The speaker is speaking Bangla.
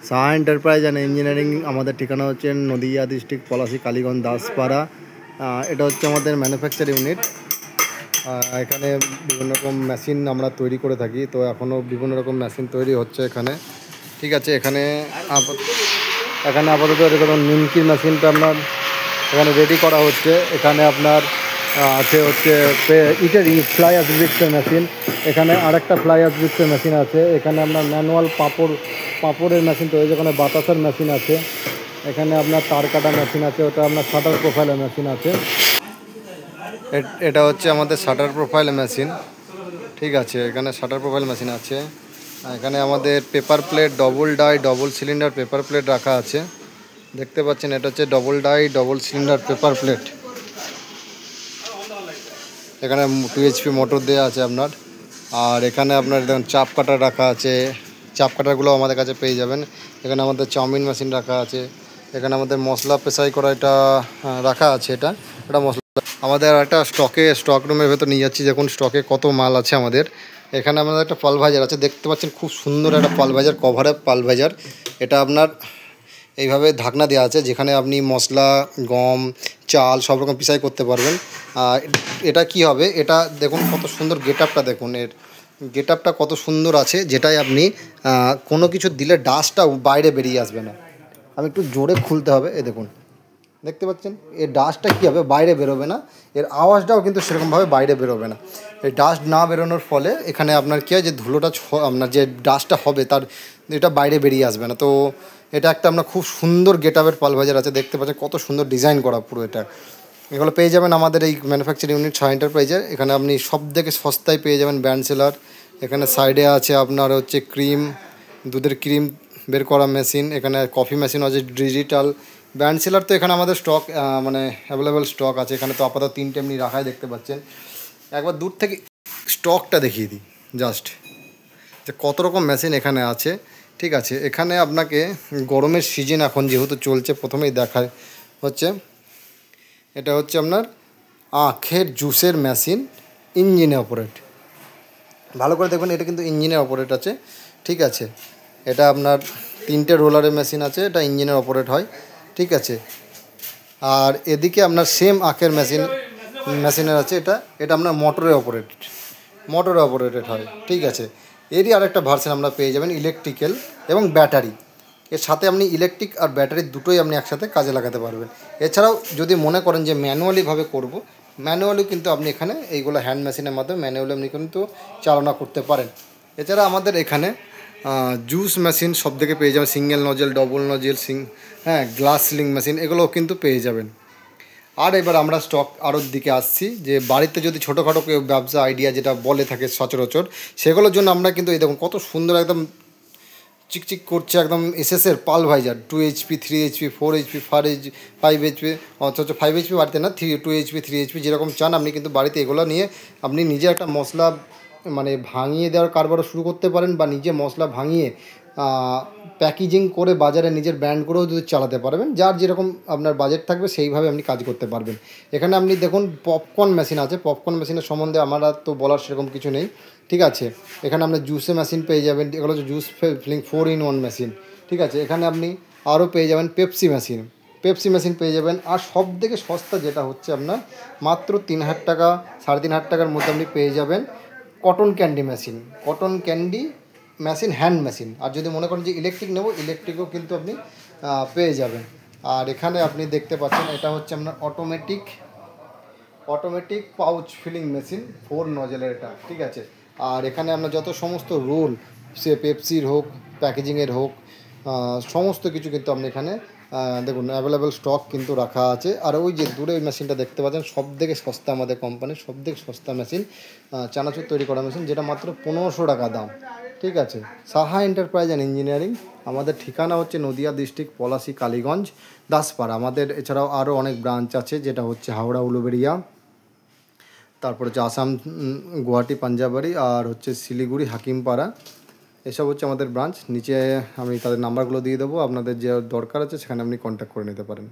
সাহা এন্টারপ্রাইজ অ্যান্ড ইঞ্জিনিয়ারিং আমাদের ঠিকানা হচ্ছে নদিয়া ডিস্ট্রিক্ট পলাশী কালীগঞ্জ দাসপাড়া। এটা হচ্ছে আমাদের ম্যানুফ্যাকচার ইউনিট। এখানে বিভিন্ন রকম মেশিন আমরা তৈরি করে থাকি, তো এখনও বিভিন্ন রকম মেশিন তৈরি হচ্ছে এখানে। ঠিক আছে, এখানে আপাতত এরকম নিমকির মেশিনটা আপনার এখানে রেডি করা হচ্ছে। এখানে আপনার আছে হচ্ছে ইটের ফ্লাই অ্যাশ ব্রিক্সের মেশিন। এখানে আরেকটা ফ্লাই অ্যাশ ব্রিক্সের মেশিন আছে। এখানে আপনার ম্যানুয়াল পাঁপড়ের মেশিন তৈরি, এখানে বাতাসের মেশিন আছে। এখানে আপনার তার কাটা মেশিন আছে, ওটা আপনার শাটার প্রোফাইলের মেশিন আছে। এটা হচ্ছে আমাদের শাটার প্রোফাইল মেশিন। ঠিক আছে, এখানে শাটার প্রোফাইল মেশিন আছে। এখানে আমাদের paper plate, double die double cylinder paper plate রাখা আছে। দেখতে পাচ্ছেন, এটা হচ্ছে double die double cylinder paper plate. এখানে 2 HP মোটর দেওয়া আছে আপনার। আর এখানে আপনার দেখুন চাপ কাটার রাখা আছে। চাপ কাটারগুলো আমাদের কাছে পেয়ে যাবেন। এখানে আমাদের চাউমিন মেশিন রাখা আছে। এখানে আমাদের মশলা পেশাই করা এটা রাখা আছে। এটা মশলা আমাদের একটা স্টক রুমের ভেতর নিয়ে যাচ্ছি। দেখুন স্টকে কত মাল আছে আমাদের। এখানে আমাদের একটা পালভাইজার আছে, দেখতে পাচ্ছেন খুব সুন্দর একটা পালভাইজার, কভারের পালভাইজার। এটা আপনার এইভাবে ঢাকনা দেওয়া আছে, যেখানে আপনি মশলা, গম, চাল সব রকম পিসাই করতে পারবেন। এটা কি হবে, এটা দেখুন কত সুন্দর গেট আপটা, দেখুন এর গেট আপটা কত সুন্দর আছে, যেটাই আপনি কোনো কিছু দিলে ডাস্টটা বাইরে বেরিয়ে আসবে না। আমি একটু জোরে খুলতে হবে, এ দেখুন দেখতে পাচ্ছেন এর ডাস্টটা কী হবে, বাইরে বেরোবে না। এর আওয়াজটাও কিন্তু সেরকমভাবে বাইরে বেরোবে না। এই ডাস্ট না বেরোনোর ফলে এখানে আপনার কী হয়, যে ধুলোটা আপনার যে ডাস্টটা হবে তার এটা বাইরে বেরিয়ে আসবে না। তো এটা একটা আপনার খুব সুন্দর গেট আপের পালভাইজার আছে, দেখতে পাচ্ছেন কত সুন্দর ডিজাইন করা পুরো এটা। এগুলো পেয়ে যাবেন আমাদের এই ম্যানুফ্যাকচারিং ইউনিট সাহা এন্টারপ্রাইজে। এখানে আপনি সব থেকে সস্তায় পেয়ে যাবেন ব্র্যান্ড সেলার। এখানে সাইডে আছে আপনার হচ্ছে ক্রিম, দুধের ক্রিম বের করা মেশিন। এখানে কফি মেশিন আছে ডিজিটাল। ব্র্যান্ড সেলার তো এখানে আমাদের স্টক মানে অ্যাভেলেবেল স্টক আছে। এখানে তো আপাতত 3টে এমনি রাখাই দেখতে পাচ্ছেন। একবার দূর থেকে স্টকটা দেখিয়ে দিই জাস্ট, যে কত রকম মেশিন এখানে আছে। ঠিক আছে, এখানে আপনাকে গরমের সিজন এখন যেহেতু চলছে, প্রথমেই দেখায় হচ্ছে এটা হচ্ছে আপনার আখের জুসের মেশিন, ইঞ্জিনে অপারেট। ভালো করে দেখুন, এটা কিন্তু ইঞ্জিনের অপারেট আছে। ঠিক আছে, এটা আপনার 3টে রোলারের মেশিন আছে, এটা ইঞ্জিনের অপারেট হয়। ঠিক আছে, আর এদিকে আপনার সেম আখের মেশিনের আছে, এটা আপনার মোটরে অপারেটেড হয়। ঠিক আছে, এরই আরেকটা ভার্সন আমরা পেয়ে যাবেন ইলেকট্রিক্যাল এবং ব্যাটারি। এর সাথে আপনি ইলেকট্রিক আর ব্যাটারি দুটোই আপনি একসাথে কাজে লাগাতে পারবেন। এছাড়াও যদি মনে করেন যে ম্যানুয়ালিভাবে করব, ম্যানুয়ালি কিন্তু আপনি এখানে এইগুলো হ্যান্ড মেশিনের মাধ্যমে ম্যানুয়ালি আপনি কিন্তু চালনা করতে পারেন। এছাড়া আমাদের এখানে জুস মেশিন সব থেকে পেয়ে যাবেন, single nozzle, double nozzle, glass sealing machine, এগুলোও কিন্তু পেয়ে যাবেন। আর এবার আমরা স্টক আরও দিকে আসছি, যে বাড়িতে যদি ছোটোখাটো কেউ ব্যবসা আইডিয়া যেটা বলে থাকে সচরাচর, সেগুলোর জন্য আমরা কিন্তু এই দেখুন কত সুন্দর একদম চিকচিক করছে একদম এসএসের pulveriser, 2 HP, 3 HP, 4 HP, 5 HP, অথচ 5 HP বাড়িতে না, 2 HP, 3 HP যেরকম চান আপনি কিন্তু বাড়িতে এগুলো নিয়ে আপনি নিজে একটা মশলা মানে ভাঙিয়ে দেওয়ার কারবারও শুরু করতে পারেন, বা নিজে মশলা ভাঙিয়ে প্যাকেজিং করে বাজারে নিজের ব্র্যান্ড করেও যদি চালাতে পারবেন। যার যেরকম আপনার বাজেট থাকবে সেইভাবে আপনি কাজ করতে পারবেন। এখানে আপনি দেখুন পপকর্ন মেশিন আছে। পপকর্ন মেশিনের সম্বন্ধে আমার তো বলার সেরকম কিছু নেই। ঠিক আছে, এখানে আপনার জুসের মেশিন পেয়ে যাবেন, এগুলো হচ্ছে জুস ফিলিং 4-in-1 মেশিন। ঠিক আছে, এখানে আপনি আরও পেয়ে যাবেন পেপসি মেশিন পেয়ে যাবেন। আর সব থেকে সস্তা যেটা হচ্ছে আপনার মাত্র 3,000 টাকা, 3,500 টাকার মধ্যে আপনি পেয়ে যাবেন cotton candy machine, hand machine. আর যদি মনে করেন যে ইলেকট্রিক নেব, ইলেকট্রিকও কিন্তু আপনি পেয়ে যাবেন। আর এখানে আপনি দেখতে পাচ্ছেন এটা হচ্ছে আপনার অটোমেটিক পাউচ ফিলিং মেশিন, 4 নজেলের এটা। ঠিক আছে, আর এখানে আপনার যত সমস্ত রোল, সে পেপসির হোক, প্যাকেজিংয়ের হোক, সমস্ত কিছু কিন্তু আপনি এখানে দেখুন অ্যাভেলেবেল স্টক কিন্তু রাখা আছে। আর ওই যে দূরে ওই মেশিনটা দেখতে পাচ্ছেন, সব থেকে সস্তা আমাদের কোম্পানির সব থেকে সস্তা মেশিন, চানাচুর তৈরি করা মেশিন, যেটা মাত্র 1500 টাকা দাম। ঠিক আছে, সাহা এন্টারপ্রাইজ অ্যান্ড ইঞ্জিনিয়ারিং, আমাদের ঠিকানা হচ্ছে নদিয়া ডিস্ট্রিক্ট পলাশী কালীগঞ্জ দাসপাড়া। আমাদের এছাড়াও আরও অনেক ব্রাঞ্চ আছে, যেটা হচ্ছে হাওড়া উলুবেড়িয়া, তারপর হচ্ছে আসাম গুয়াহাটি পাঞ্জাবাড়ি, আর হচ্ছে শিলিগুড়ি হাকিমপাড়া। এসব হচ্ছে আমাদের ব্রাঞ্চ। নিচে আমি তাদের নাম্বারগুলো দিয়ে দেবো, আপনাদের যে দরকার আছে সেখানে আপনি কন্ট্যাক্ট করে নিতে পারেন।